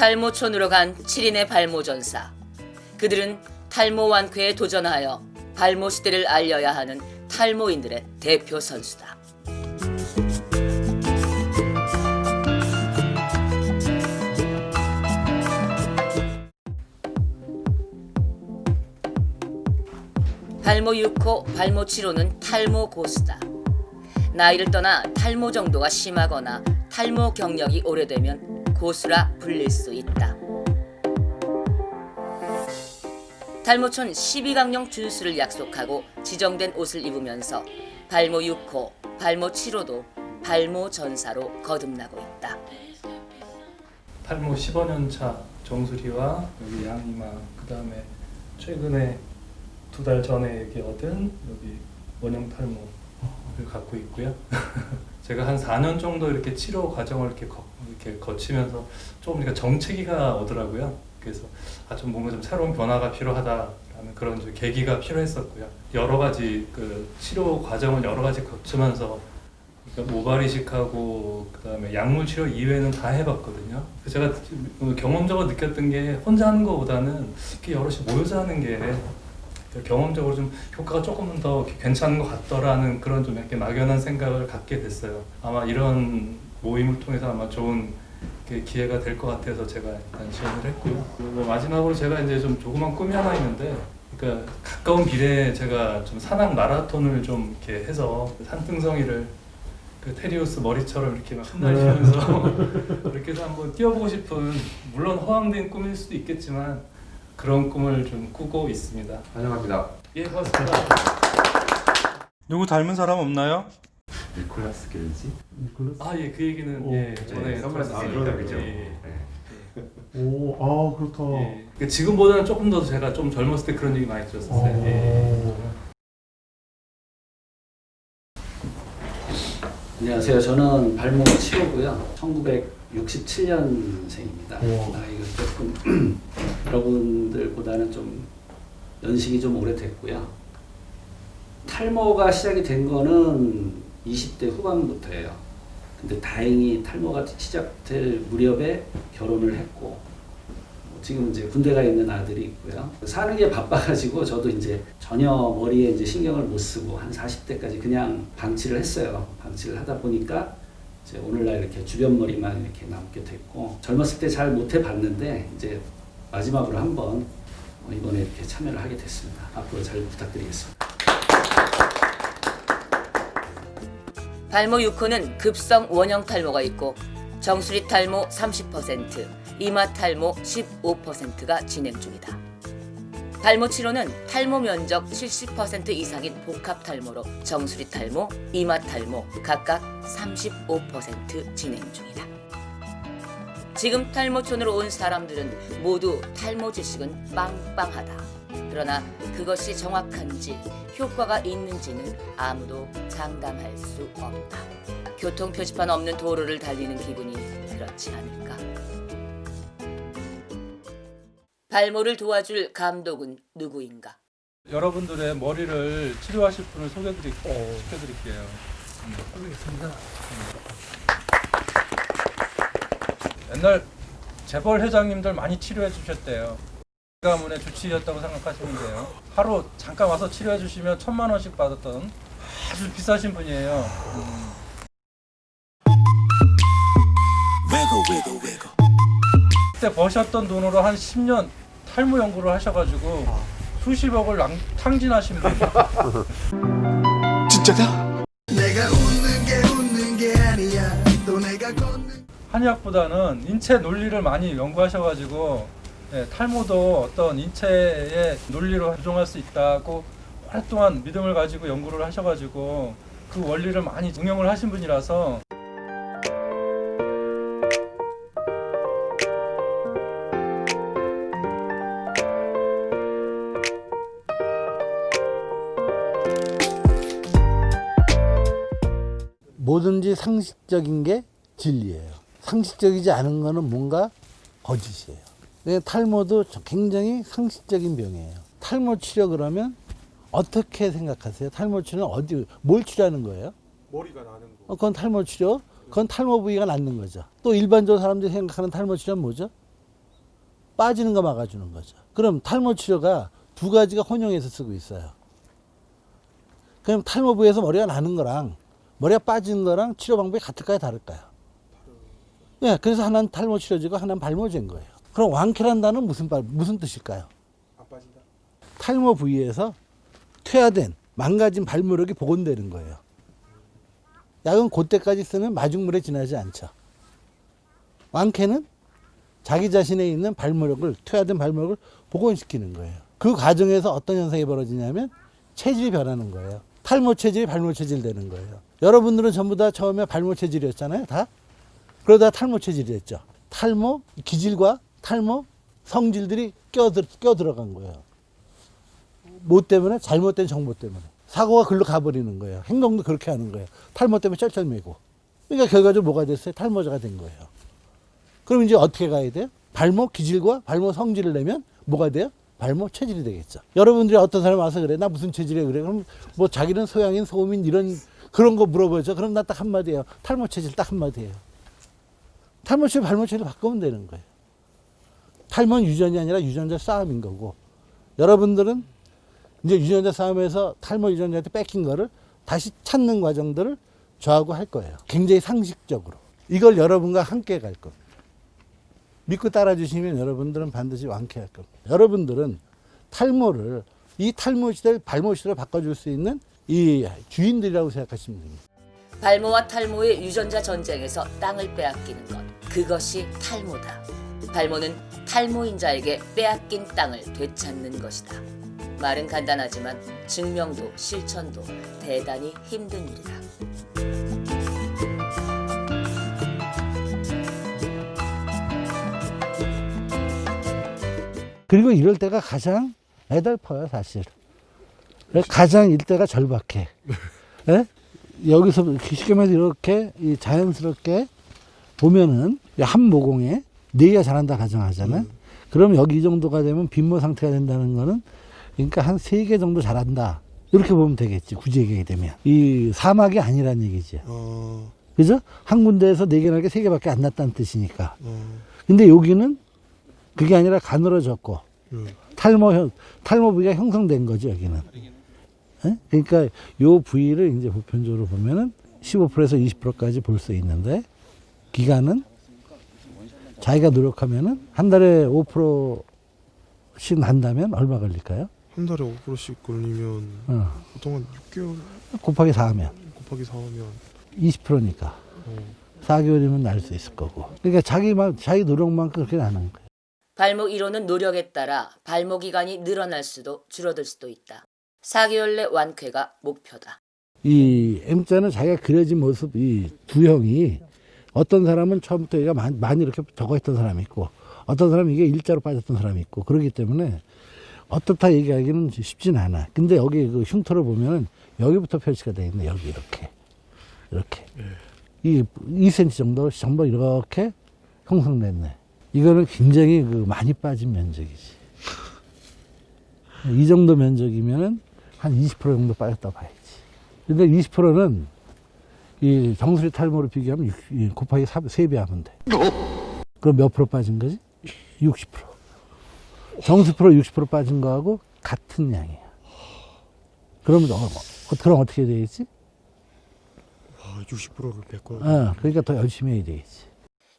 탈모촌으로 간 7인의 발모전사. 그들은 탈모 완쾌에 도전하여 발모 시대를 알려야 하는 탈모인들의 대표 선수다. 발모 6호, 발모 7호는 탈모 고수다. 나이를 떠나 탈모 정도가 심하거나 탈모 경력이 오래되면 고수라 불릴 수 있다. 탈모촌 12강령 준수를 약속하고 지정된 옷을 입으면서 발모 6호, 발모 7호도 발모 전사로 거듭나고 있다. 탈모 15년 차 정수리와 여기 양이마, 그 다음에 최근에 2달 전에 여기 얻은 여기 원형 탈모를 갖고 있고요. 제가 한 4년 정도 이렇게 치료 과정을 이렇게 거치면서 조금 정체기가 오더라고요. 그래서 좀 뭔가 좀 새로운 변화가 필요하다라는 그런 좀 계기가 필요했었고요. 여러 가지 그 치료 과정을 여러 가지 거치면서 그러니까 모발 이식하고 그다음에 약물 치료 이외에는 다 해봤거든요. 제가 경험적으로 느꼈던 게 혼자 하는 것보다는 이렇게 여럿이 모여서 하는 게 경험적으로 좀 효과가 조금 더 괜찮은 것 같더라는 그런 좀 이렇게 막연한 생각을 갖게 됐어요. 아마 이런 모임을 통해서 아마 좋은 기회가 될 것 같아서 제가 일단 지원을 했고요. 그리고 마지막으로 제가 이제 좀 조그만 꿈이 하나 있는데, 그러니까 가까운 미래에 제가 좀 산악 마라톤을 좀 이렇게 해서 산등성이를 그 테리우스 머리처럼 이렇게 막 흩날리면서 이렇게 해서 한번 뛰어보고 싶은, 물론 허황된 꿈일 수도 있겠지만 그런 꿈을 좀 꾸고 있습니다. 환영합니다. 예, 고맙습니다. 누구 닮은 사람 없나요? 니콜라스 케이지? 아, 예, 그 얘기는 예, 전에 선글라스 들었습니다. 그죠? 예, 오, 아 그렇다. 예. 그러니까 지금보다는 조금 더 제가 좀 젊었을 때 그런 얘기 많이 들었었어요. 예. 안녕하세요. 저는 발모 7호고요. 1967년생입니다. 나이가 조금 여러분들보다는 좀 연식이 좀 오래됐고요. 탈모가 시작이 된 거는 20대 후반부터예요. 근데 다행히 탈모가 시작될 무렵에 결혼을 했고, 지금 이제 군대 가 있는 아들이 있고요. 사는 게 바빠가지고 저도 이제 전혀 머리에 이제 신경을 못 쓰고 한 40대까지 그냥 방치를 했어요. 방치를 하다 보니까 이제 오늘날 이렇게 주변 머리만 이렇게 남게 됐고, 젊었을 때 잘 못 해봤는데 이제 마지막으로 한번 이번에 이렇게 참여를 하게 됐습니다. 앞으로 잘 부탁드리겠습니다. 발모 6호는 급성 원형 탈모가 있고 정수리 탈모 30%, 이마 탈모 15%가 진행 중이다. 발모 7호는 탈모 면적 70% 이상인 복합 탈모로 정수리 탈모, 이마 탈모 각각 35% 진행 중이다. 지금 탈모촌으로 온 사람들은 모두 탈모 지식은 빵빵하다. 그러나 그것이 정확한지 효과가 있는지는 아무도 장담할 수 없다. 교통 표지판 없는 도로를 달리는 기분이 그렇지 않을까? 발모를 도와줄 감독은 누구인가? 여러분들의 머리를 치료하실 분을 시켜드릴게요. 알겠습니다. 옛날 재벌 회장님들 많이 치료해 주셨대요. 가문의 주치의였다고 생각하시면 돼요. 하루 잠깐 와서 치료해 주시면 1,000만 원씩 받았던 아주 비싸신 분이에요. 그때 버셨던 돈으로 한 10년 탈모 연구를 하셔가지고 수십억을 탕진하신 분이에요. 진짜다? 내가 웃는 게 아니야. 또 내가 걷는 한의학보다는 인체 논리를 많이 연구하셔가지고 탈모도 어떤 인체의 논리로 조정할 수 있다고 오랫동안 믿음을 가지고 연구를 하셔가지고 그 원리를 많이 응용을 하신 분이라서 뭐든지 상식적인 게 진리예요. 상식적이지 않은 거는 뭔가 거짓이에요. 근데 탈모도 굉장히 상식적인 병이에요. 탈모 치료 그러면 어떻게 생각하세요? 탈모 치료는 뭘 치료하는 거예요? 머리가 나는 거. 그건 탈모 치료. 그건 탈모 부위가 낫는 거죠. 또 일반적으로 사람들이 생각하는 탈모 치료는 뭐죠? 빠지는 거 막아주는 거죠. 그럼 탈모 치료가 두 가지가 혼용해서 쓰고 있어요. 그럼 탈모 부위에서 머리가 나는 거랑 머리가 빠지는 거랑 치료 방법이 같을까요, 다를까요? 예, 그래서 하나는 탈모 치료제고 하나는 발모제인 거예요. 그럼 완쾌란 단어는 무슨 뜻일까요? 안 빠진다. 탈모 부위에서 퇴화된 망가진 발모력이 복원되는 거예요. 약은 그때까지 쓰는 마중물에 지나지 않죠. 완쾌는 자기 자신에 있는 발모력을, 퇴화된 발모력을 복원시키는 거예요. 그 과정에서 어떤 현상이 벌어지냐면 체질이 변하는 거예요. 탈모 체질이 발모 체질 되는 거예요. 여러분들은 전부 다 처음에 발모 체질이었잖아요, 다. 그러다 탈모 체질이 됐죠. 탈모 기질과 탈모 성질들이 껴 들어간 거예요. 뭐 때문에? 잘못된 정보 때문에. 사고가 글로 가버리는 거예요. 행동도 그렇게 하는 거예요. 탈모 때문에 쩔쩔매고. 그러니까 결과적으로 뭐가 됐어요? 탈모자가 된 거예요. 그럼 이제 어떻게 가야 돼요? 발모 기질과 발모 성질을 내면 뭐가 돼요? 발모 체질이 되겠죠. 여러분들이 어떤 사람 와서 그래, 나 무슨 체질이야 그래. 그럼 뭐 자기는 소양인, 소음인 이런 그런 거 물어보죠. 그럼 나 딱 한마디예요. 탈모 체질 딱 한마디예요. 탈모 체질, 발모 체질 바꾸면 되는 거예요. 탈모는 유전이 아니라 유전자 싸움인 거고, 여러분들은 이제 유전자 싸움에서 탈모 유전자한테 뺏긴 거를 다시 찾는 과정들을 저하고 할 거예요. 굉장히 상식적으로. 이걸 여러분과 함께 갈 겁니다. 믿고 따라주시면 여러분들은 반드시 완쾌할 겁니다. 여러분들은 탈모를, 이 탈모 시대를 발모 시대로 바꿔줄 수 있는 이 주인들이라고 생각하시면 됩니다. 발모와 탈모의 유전자 전쟁에서 땅을 빼앗기는 것, 그것이 탈모다. 발모는 탈모인 자에게 빼앗긴 땅을 되찾는 것이다. 말은 간단하지만 증명도 실천도 대단히 힘든 일이다. 그리고 이럴 때가 가장 애달퍼요, 사실. 가장 일때가 절박해. 예? 여기서 쉽게 말해서 이렇게 자연스럽게 보면은 한 모공에 4개가 자란다 가정하잖아요. 그럼 여기 이 정도가 되면 빈모 상태가 된다는 거는 그러니까 한 3개 정도 자란다. 이렇게 보면 되겠지. 굳이 얘기하게 되면. 이 사막이 아니란 얘기죠. 그죠? 한 군데에서 4개 나게 3개밖에 안 났다는 뜻이니까. 근데 여기는 그게 아니라 가늘어졌고 탈모 부위가 형성된 거죠, 여기는. 예? 그러니까 요 부위를 이제 보편적으로 보면은 15%에서 20%까지 볼 수 있는데, 기간은 자기가 노력하면은 한 달에 5%씩 난다면 얼마 걸릴까요? 한 달에 5%씩 걸리면 보통 한 6개월 곱하기 4하면 곱하기 4하면 20%니까 4개월이면 날 수 있을 거고. 그러니까 자기 노력만큼 그렇게 나는 거예요. 발모 이론은 노력에 따라 발모 기간이 늘어날 수도 줄어들 수도 있다. 4개월 내 완쾌가 목표다. 이 M자는 자기가 그려진 모습, 이 두 형이 어떤 사람은 처음부터 얘가 많이 이렇게 적어 있던 사람이 있고, 어떤 사람은 이게 일자로 빠졌던 사람이 있고, 그러기 때문에 어떻다 얘기하기는 쉽진 않아. 근데 여기 그 흉터를 보면은 여기부터 표시가 되어 있네. 여기 이렇게. 이 2cm 정도 전부 이렇게 형성됐네. 이거는 굉장히 그 많이 빠진 면적이지. 이 정도 면적이면은 한 20% 정도 빠졌다 봐야지. 근데 20%는 이 정수리 탈모로 비교하면 곱하기 3배 하면 돼. 그럼 몇 프로 빠진 거지? 60%. 정수 프로 60% 빠진 거하고 같은 양이야. 그러면 그럼 어떻게 되겠지? 60%를 뺏고. 그러니까 더 열심히 해야 되겠지.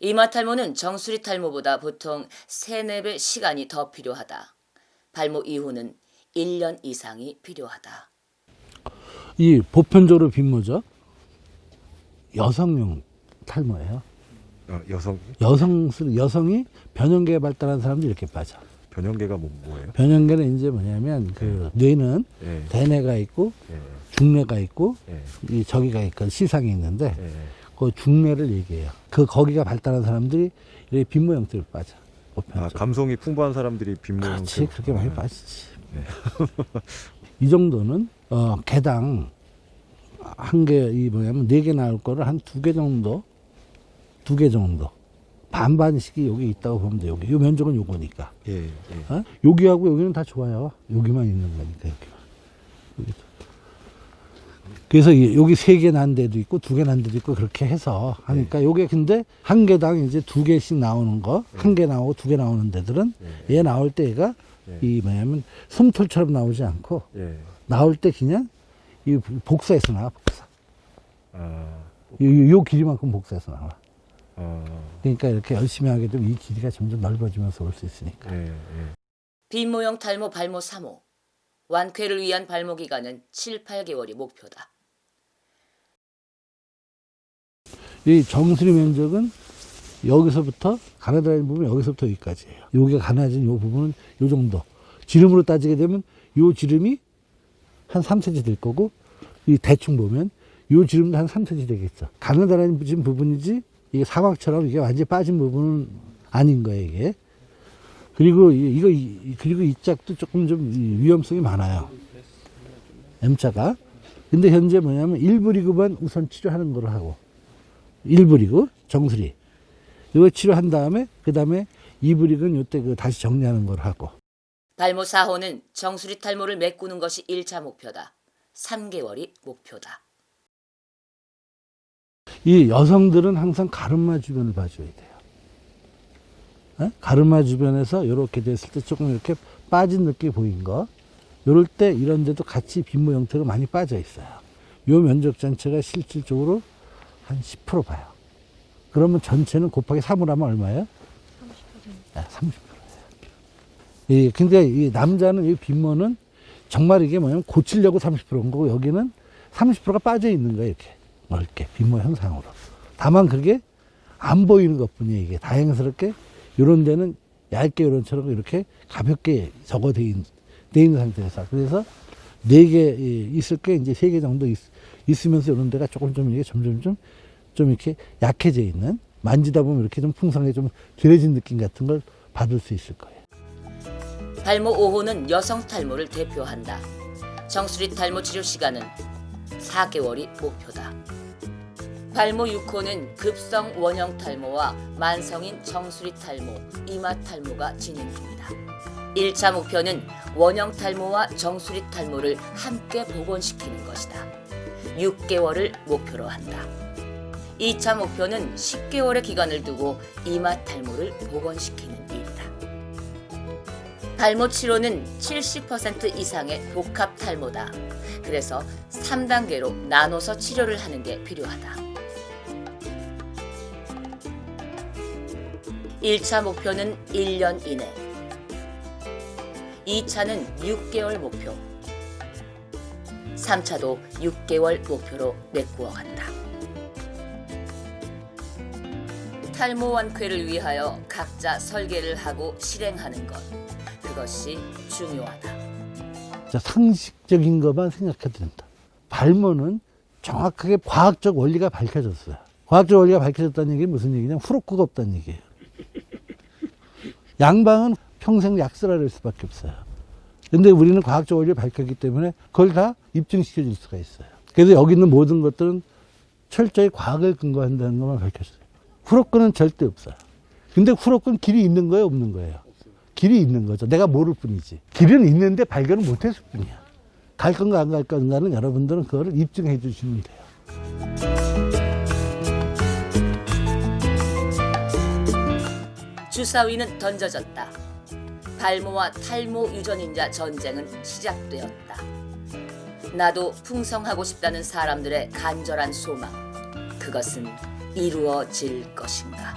이마 탈모는 정수리 탈모보다 보통 3-4배 시간이 더 필요하다. 발모 이후는 1년 이상이 필요하다. 이 보편적으로 빈모죠. 여성용 탈모예요. 여성이 변형계가 발달한 사람들이 이렇게 빠져. 변형계가 뭐예요? 변형계는 이제 뭐냐면 그 뇌는 대뇌가 있고 중뇌가 있고 이 저기가 있고 시상이 있는데 그 중뇌를 얘기해요. 거기가 발달한 사람들이 이렇게 빈모 형태로 빠져. 감성이 풍부한 사람들이 빈모 형태. 그렇지, 그렇게 많이 빠지지. 이 정도는 개당 한 개, 이 뭐냐면 4개 나올 거를 한 2개 정도. 반반씩이 여기 있다고 보면 돼. 여기. 요 면적은 요거니까. 여기하고 여기는 다 좋아요. 여기만 있는 거니까, 여기만. 그래서 여기 3개 난 데도 있고 2개 난 데도 있고 그렇게 해서 하니까 요게 근데 한 개당 이제 2개씩 나오는 거, 1개 나오고 2개 나오는 데들은 얘 나올 때 얘가 이 뭐냐면 솜털처럼 나오지 않고 예. 나올 때 그냥 이 복사해서 나와, 복사. 아, 요 길이만큼 복사해서 나와. 아, 그러니까 이렇게 열심히 하게 되면 이 길이가 점점 넓어지면서 올 수 있으니까. 예, 예. 빈모형 탈모 발모 3호. 완쾌를 위한 발모 기간은 7, 8개월이 목표다. 이 정수리 면적은 여기서부터 가느다란 부분 여기서부터 여기까지예요. 요게 가느다진 요 부분은 요 정도. 지름으로 따지게 되면 요 지름이 한 3cm 될 거고 이 대충 보면 요 지름도 한 3cm 되겠죠. 가느다란 부분이지 이게 사각처럼 이게 완전히 빠진 부분은 아닌 거예요, 이게. 그리고 그리고 이 짝도 조금 좀 위험성이 많아요. M자가. 근데 현재 뭐냐면 1부 리그만 우선 치료하는 거로 하고 1부 리그 정수리 이거 치료한 다음에 그 다음에 2부 리그는 요때 다시 정리하는 걸 하고. 발모 4호는 정수리 탈모를 메꾸는 것이 1차 목표다. 3개월이 목표다. 이 여성들은 항상 가르마 주변을 봐줘야 돼요. 에? 가르마 주변에서 이렇게 됐을 때 조금 이렇게 빠진 느낌이 보인 거, 이럴 때 이런 데도 같이 빈모 형태가 많이 빠져 있어요. 요 면적 전체가 실질적으로 한 10% 봐요. 그러면 전체는 곱하기 3으로 하면 얼마예요? 30%. 30%예요. 근데 이 남자는 이 빈모는 정말 이게 뭐냐면 고치려고 30%인 거고 여기는 30%가 빠져 있는 거예요. 이렇게 넓게 빈모 현상으로. 다만 그게 안 보이는 것뿐이에요. 이게 다행스럽게 이런 데는 얇게 이런처럼 이렇게 가볍게 적어돼 있는 상태에서. 그래서 4개 있을 게 이제 3개 정도 있으면서 이런 데가 조금 좀 이게 점점 좀 이렇게 약해져 있는, 만지다 보면 이렇게 좀 풍성하게 좀 덜해진 느낌 같은 걸 받을 수 있을 거예요. 발모 5호는 여성 탈모를 대표한다. 정수리 탈모 치료 시간은 4개월이 목표다. 발모 6호는 급성 원형 탈모와 만성인 정수리 탈모, 이마 탈모가 진행 중이다. 1차 목표는 원형 탈모와 정수리 탈모를 함께 복원시키는 것이다. 6개월을 목표로 한다. 2차 목표는 10개월의 기간을 두고 이마 탈모를 복원시키는 일이다. 발모 치료는 70% 이상의 복합 탈모다. 그래서 3단계로 나눠서 치료를 하는 게 필요하다. 1차 목표는 1년 이내, 2차는 6개월 목표, 3차도 6개월 목표로 메꾸어 간다. 탈모 완쾌를 위하여 각자 설계를 하고 실행하는 것, 그것이 중요하다. 자, 상식적인 것만 생각해도 된다. 발모는 정확하게 과학적 원리가 밝혀졌어요. 과학적 원리가 밝혀졌다는 얘기는 무슨 얘기냐면 후루꾸가 없다는 얘기예요. 양방은 평생 약쓰라 할 수밖에 없어요. 근데 우리는 과학적 원리를 밝혔기 때문에 그걸 다 입증시켜 줄 수가 있어요. 그래서 여기 있는 모든 것들은 철저히 과학을 근거한다는 것만 밝혔어요. 후루꾸는 절대 없어요. 근데 후루꾸는 길이 있는 거예요, 없는 거예요? 길이 있는 거죠. 내가 모를 뿐이지. 길은 있는데 발견을 못 했을 뿐이야. 갈 건가 안 갈 건가는 여러분들은 그거를 입증해 주시면 돼요. 주사위는 던져졌다. 발모와 탈모 유전인자 전쟁은 시작되었다. 나도 풍성하고 싶다는 사람들의 간절한 소망, 그것은 이루어질 것인가.